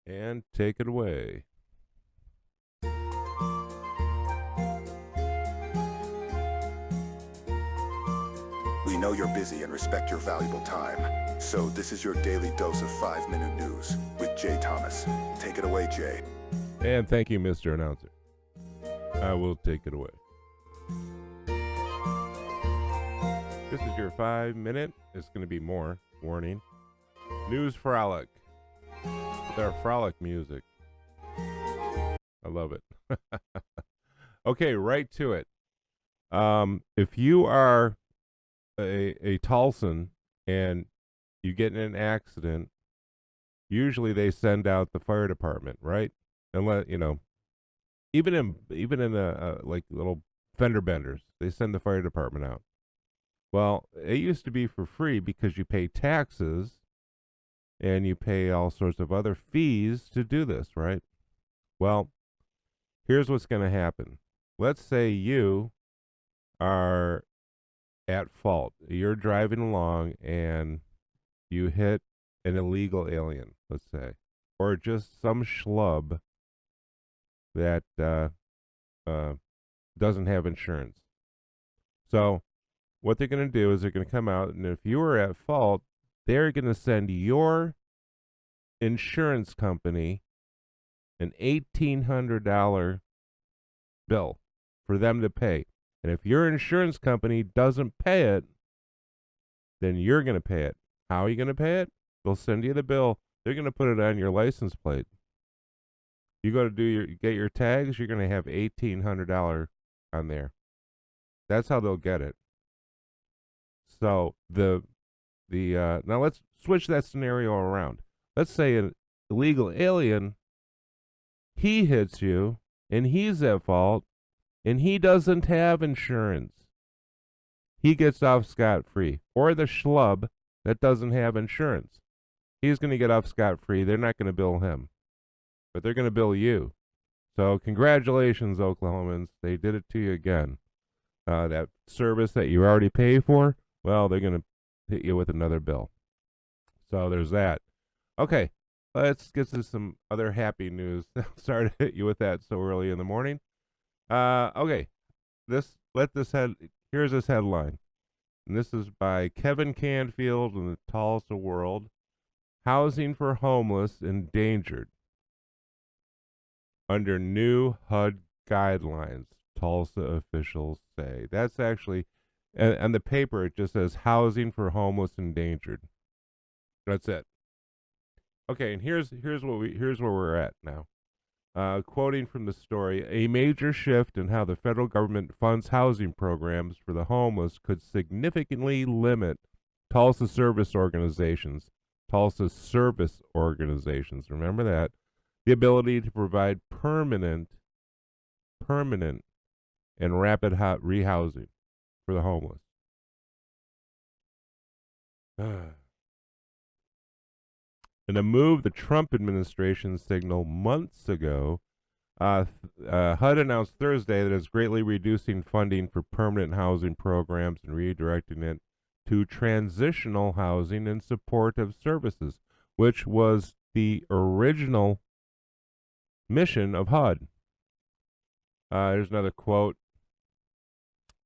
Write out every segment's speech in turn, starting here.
And take it away. We know you're busy and respect your valuable time. So this is your daily dose of 5-minute news with Jay Thomas. Take it away, Jay. And thank you, Mr. Announcer. I will take it away. This is your 5-minute. It's going to be more. Warning. News Frolic. With our Frolic music. I love it. Okay, right to it. If you are a Tulsan and you get in an accident, usually they send out the fire department, right? And let you know, even in like little fender benders, they send the fire department out. Well, it used to be for free because you pay taxes and you pay all sorts of other fees to do this, right? Well, here's what's going to happen. Let's say you are at fault. You're driving along and you hit an illegal alien, let's say, or just some schlub that doesn't have insurance. So what they're going to do is they're going to come out, and if you are at fault, they're going to send your insurance company an $1,800 bill for them to pay. And if your insurance company doesn't pay it, then you're going to pay it. How are you going to pay it? They'll send you the bill. They're going to put it on your license plate. You go to get your tags, you're going to have $1,800 on there. That's how they'll get it. So now let's switch that scenario around. Let's say an illegal alien, he hits you and he's at fault and he doesn't have insurance. He gets off scot-free. Or the schlub that doesn't have insurance. He's going to get off scot-free. They're not going to bill him, but they're going to bill you. So congratulations, Oklahomans. They did it to you again. That service that you already pay for, well, they're going to hit you with another bill. So there's that. Okay, let's get to some other happy news. Sorry to hit you with that so early in the morning. Okay, here's this headline. And this is by Kevin Canfield in the Tulsa World. Housing for homeless endangered under new HUD guidelines, Tulsa officials say. That's actually, and the paper, it just says housing for homeless endangered. That's it. Okay, and here's where we're at now. Quoting from the story, a major shift in how the federal government funds housing programs for the homeless could significantly limit Tulsa service organizations, remember that, the ability to provide permanent and rapid rehousing for the homeless. In a move the Trump administration signaled months ago, HUD announced Thursday that it's greatly reducing funding for permanent housing programs and redirecting it to transitional housing and supportive services, which was the original mission of HUD. There's another quote.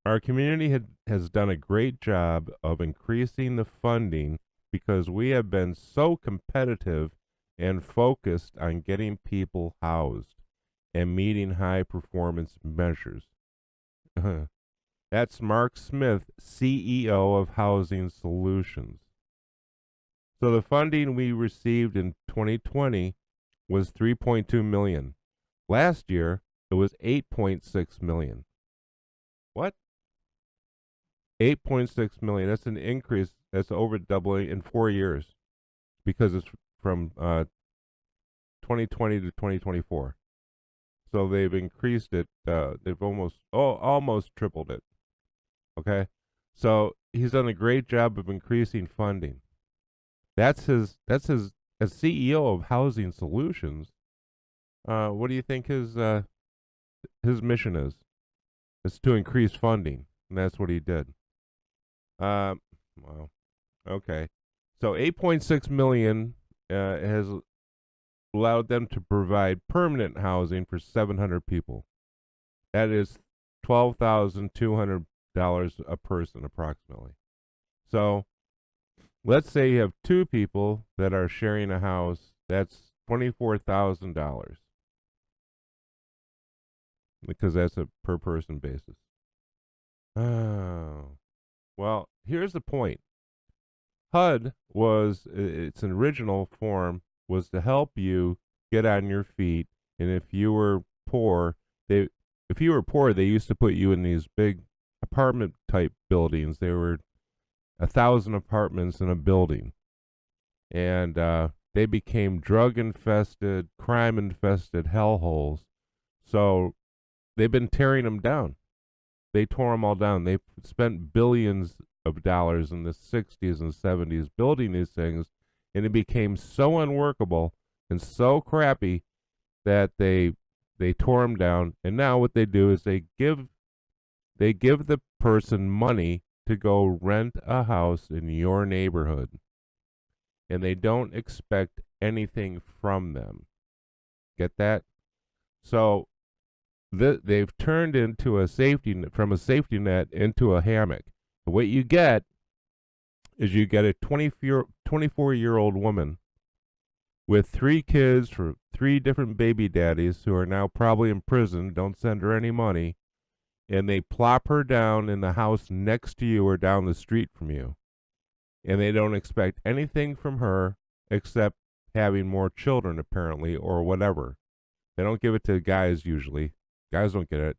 Our community has done a great job of increasing the funding because we have been so competitive and focused on getting people housed and meeting high performance measures. That's Mark Smith, CEO of Housing Solutions. So the funding we received in 2020 was $3.2 million. Last year, it was $8.6 million. What? $8.6 million. That's an increase. That's over doubling in 4 years because it's from 2020 to 2024. So they've increased it. They've almost tripled it. Okay, so he's done a great job of increasing funding. That's his as CEO of Housing Solutions. What do you think his mission is? It's to increase funding, and that's what he did. Well, okay. So $8.6 million has allowed them to provide permanent housing for 700 people. That is $12,200 a person, approximately. So let's say you have two people that are sharing a house. That's $24,000 because that's a per person basis. Oh, well, here's the point. HUD was its original form was to help you get on your feet, and if you were poor, they they used to put you in these big apartment type buildings. There were 1,000 apartments in a building, and they became drug infested, crime infested hellholes. So they've been tearing them down. They tore them all down. They spent billions of dollars in the 60s and 70s building these things, and it became so unworkable and so crappy that they tore them down. And now what they do is they give the person money to go rent a house in your neighborhood, and they don't expect anything from them. Get that? So they've turned into a safety net, from a safety net into a hammock. What you get is you get a 24-year-old woman with 3 kids for 3 different baby daddies who are now probably in prison, don't send her any money, and they plop her down in the house next to you or down the street from you. And they don't expect anything from her except having more children, apparently, or whatever. They don't give it to guys usually. Guys don't get it.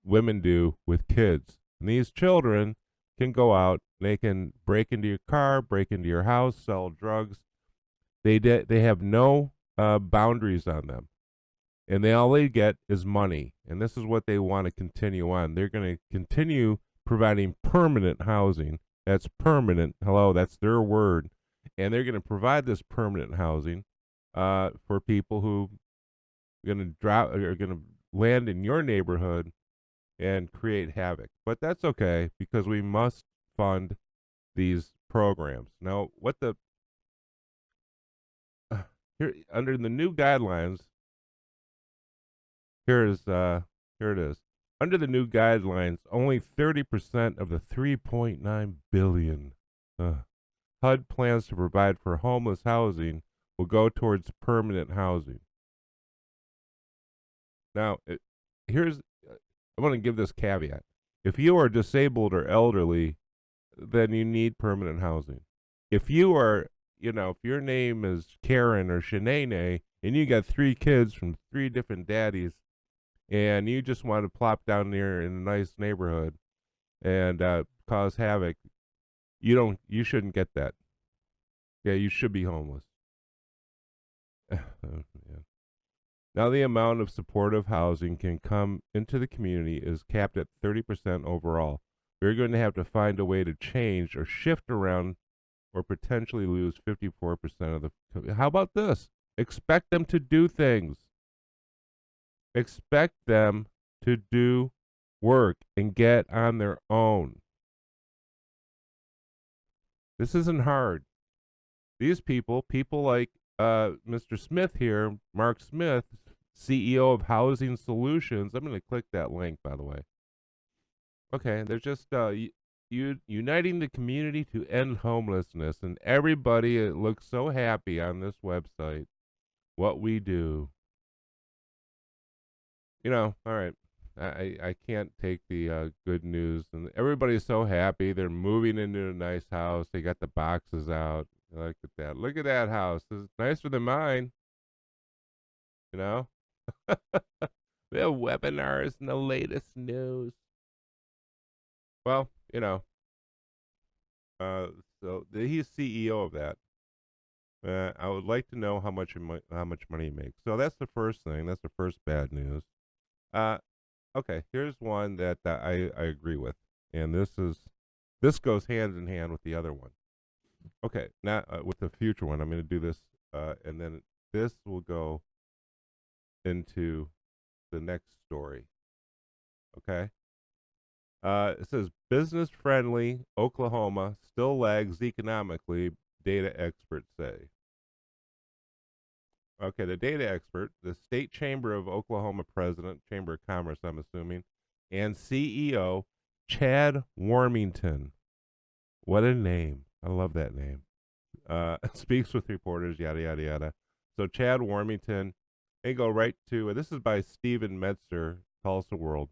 Women do with kids. And these children can go out. They can break into your car, break into your house, sell drugs. They have no boundaries on them. And all they get is money. And this is what they want to continue on. They're going to continue providing permanent housing. That's permanent. Hello, that's their word. And they're going to provide this permanent housing for people who are going to land in your neighborhood and create havoc. But that's okay because we must fund these programs. Now, here under the new guidelines, here it is. Under the new guidelines, only 30% of the 3.9 billion HUD plans to provide for homeless housing will go towards permanent housing. Now, I want to give this caveat. If you are disabled or elderly, then you need permanent housing. If you are, if your name is Karen or Shanae and you got 3 kids from 3 different daddies and you just want to plop down there in a nice neighborhood and cause havoc, you shouldn't get that. Yeah, you should be homeless. Yeah. Now, the amount of supportive housing can come into the community is capped at 30% overall. We're going to have to find a way to change or shift around or potentially lose 54% of the. How about this? Expect them to do things. Expect them to do work and get on their own. This isn't hard. These people like Mr. Smith here, Mark Smith, CEO of Housing Solutions. I'm going to click that link, by the way. Okay, they're just uniting the community to end homelessness, and everybody looks so happy on this website. What we do. All right. I can't take the good news, and everybody's so happy. They're moving into a nice house. They got the boxes out. Look at that. Look at that house. It's nicer than mine. They have webinars and the latest news. Well, so he's CEO of that. I would like to know how much money he makes. So that's the first thing. That's the first bad news. Okay, here's one that I agree with, and this goes hand in hand with the other one. Okay, now with the future one, I'm going to do this, and then this will go into the next story. Okay. It says business-friendly Oklahoma still lags economically, data experts say. Okay, the data expert, the State Chamber of Oklahoma president, Chamber of Commerce, I'm assuming, and CEO Chad Warmington. What a name. I love that name. Speaks with reporters, yada, yada, yada. So Chad Warmington, they go right to, this is by Stephen Metzer, Tulsa World.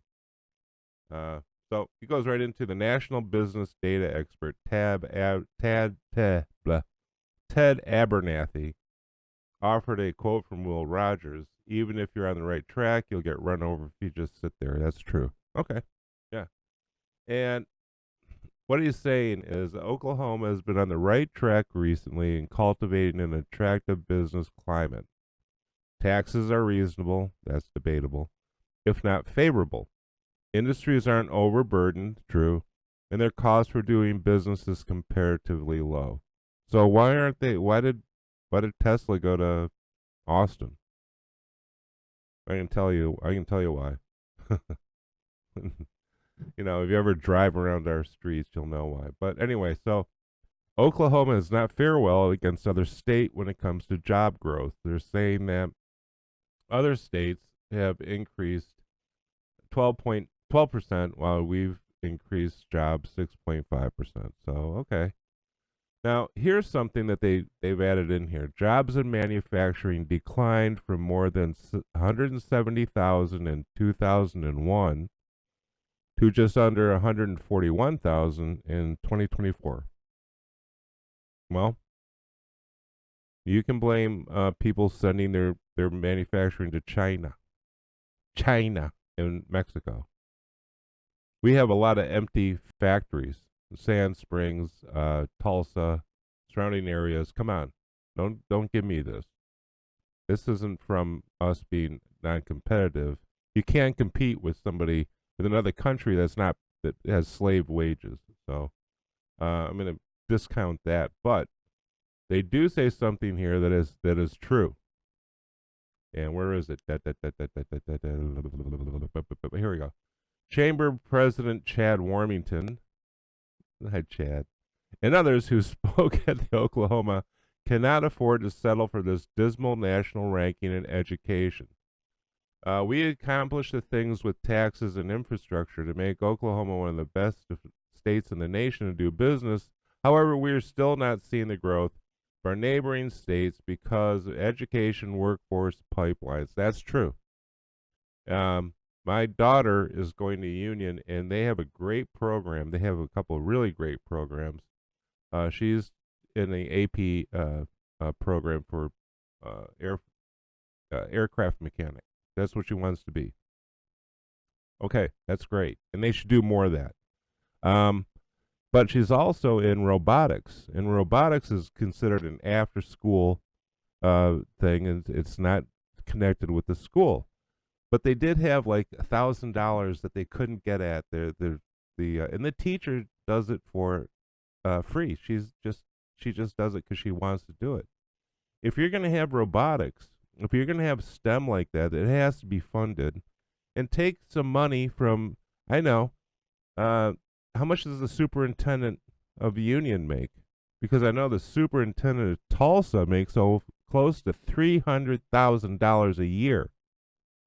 So he goes right into the national business data expert, Ted Abernathy, offered a quote from Will Rogers: "Even if you're on the right track, you'll get run over if you just sit there." That's true. Okay. Yeah. And what he's saying is Oklahoma has been on the right track recently in cultivating an attractive business climate. Taxes are reasonable, that's debatable, if not favorable. Industries aren't overburdened, true, and their cost for doing business is comparatively low. So why did Tesla go to Austin? I can tell you why. If you ever drive around our streets, you'll know why. But anyway, so Oklahoma does not fare well against other states when it comes to job growth. They're saying that other states have increased 12% while we've increased jobs 6.5%. So, okay. Now, here's something that they've added in here. Jobs in manufacturing declined from more than 170,000 in 2001 to just under 141,000 in 2024. Well, you can blame people sending their manufacturing to China and Mexico. We have a lot of empty factories. Sand Springs, Tulsa, surrounding areas. Come on, don't give me this. This isn't from us being non-competitive. You can't compete with another country that has slave wages. So I'm going to discount that, but they do say something here that is true. And where is it? Here we go. Chamber President Chad Warmington. Hi, Chad. And others who spoke at the Oklahoma cannot afford to settle for this dismal national ranking in education. We accomplished the things with taxes and infrastructure to make Oklahoma one of the best states in the nation to do business. However, we are still not seeing the growth of our neighboring states because of education workforce pipelines. That's true. My daughter is going to Union, and they have a great program. They have a couple of really great programs. She's in the AP program for aircraft mechanic. That's what she wants to be. Okay, that's great, and they should do more of that. But she's also in robotics, and robotics is considered an after-school thing, and it's not connected with the school. But they did have like $1,000 that they couldn't get at and the teacher does it for free. She just does it because she wants to do it. If you're going to have robotics, if you're going to have STEM like that, it has to be funded, and take some money from. I know, how much does the superintendent of Union make? Because I know the superintendent of Tulsa makes close to $300,000 a year.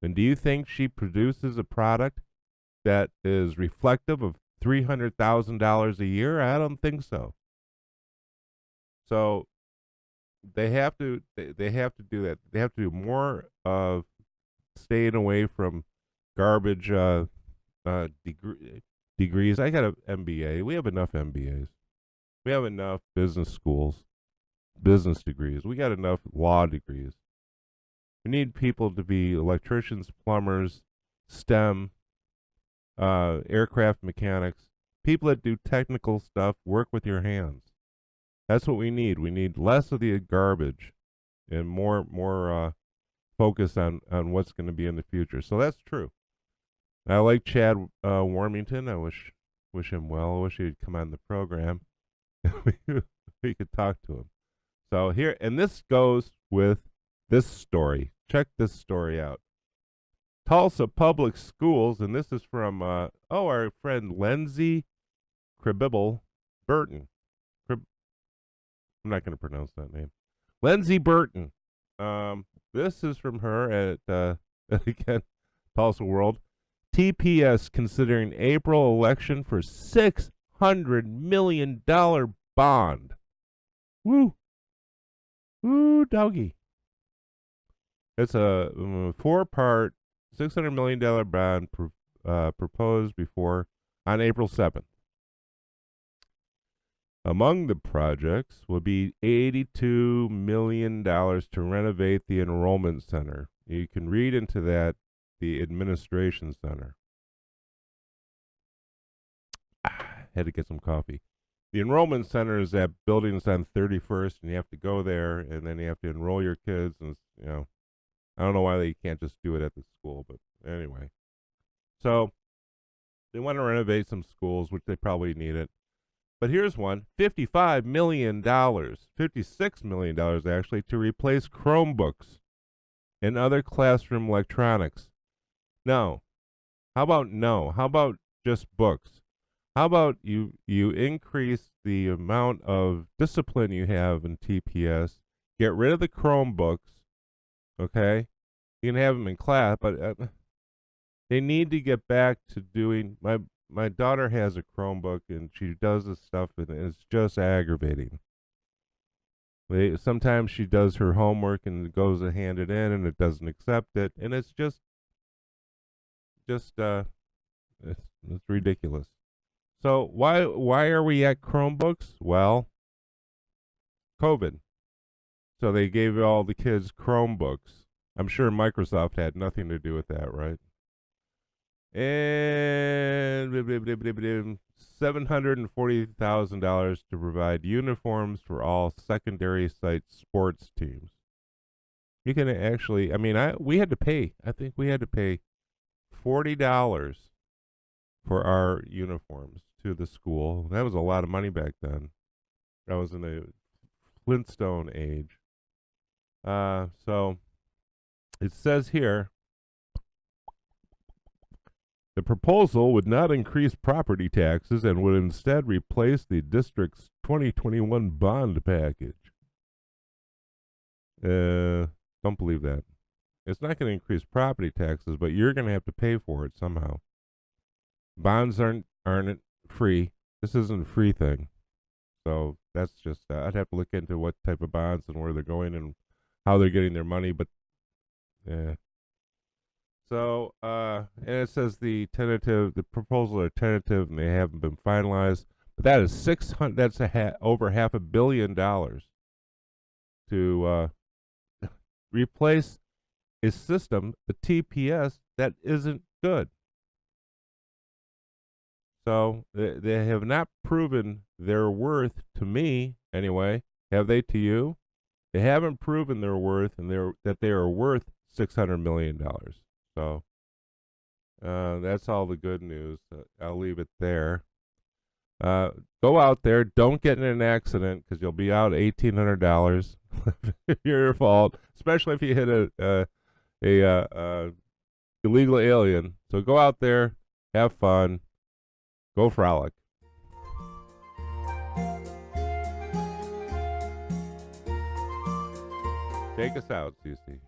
And do you think she produces a product that is reflective of $300,000 a year? I don't think so. So they have to do that. They have to do more of staying away from garbage degrees. I got an MBA. We have enough MBAs. We have enough business schools, business degrees. We got enough law degrees. We need people to be electricians, plumbers, STEM, aircraft mechanics, people that do technical stuff, work with your hands. That's what we need. We need less of the garbage and more focus on what's going to be in the future. So that's true. I like Chad Warmington. I wish him well. I wish he'd come on the program. we could talk to him. So here, and this goes with this story. Check this story out. Tulsa Public Schools, and this is from our friend Lindsay Cribibble Burton. I'm not going to pronounce that name. Lindsay Burton. this is from her at again, Tulsa World. TPS considering April election for $600 million bond. Woo. Woo, doggy. It's a 4-part, $600 million bond proposed before on April 7th. Among the projects will be $82 million to renovate the enrollment center. You can read into that the administration center. Had to get some coffee. The enrollment center is that building's on 31st, and you have to go there, and then you have to enroll your kids, and I don't know why they can't just do it at the school, but anyway. So they want to renovate some schools, which they probably need it. But here's one, $55 million, $56 million actually, to replace Chromebooks and other classroom electronics. No. How about no? How about just books? How about you increase the amount of discipline you have in TPS, get rid of the Chromebooks, okay? You can have them in class, but they need to get back to doing, my daughter has a Chromebook, and she does this stuff, and it's just aggravating. Sometimes she does her homework and goes to hand it in, and it doesn't accept it, and it's just it's ridiculous. So why are we at Chromebooks? Well, COVID. So they gave all the kids Chromebooks. I'm sure Microsoft had nothing to do with that, right? And $740,000 to provide uniforms for all secondary site sports teams. You can actually, we had to pay. I think we had to pay $40 for our uniforms to the school. That was a lot of money back then. That was in the Flintstone age. So it says here, the proposal would not increase property taxes and would instead replace the district's 2021 bond package. Don't believe that. It's not going to increase property taxes, but you're going to have to pay for it somehow. Bonds aren't free. This isn't a free thing. So that's just, I'd have to look into what type of bonds and where they're going and how they're getting their money, but yeah. So, and it says the proposals are tentative and they haven't been finalized. But that is that's over $500 million to replace a system, the TPS, that isn't good. So they have not proven their worth to me, anyway. Have they to you? They haven't proven their worth and that they are worth $600 million. So that's all the good news. I'll leave it there. Go out there. Don't get in an accident because you'll be out $1,800. Your fault, especially if you hit a illegal alien. So go out there, have fun, go Frolic. Take us out, Cece.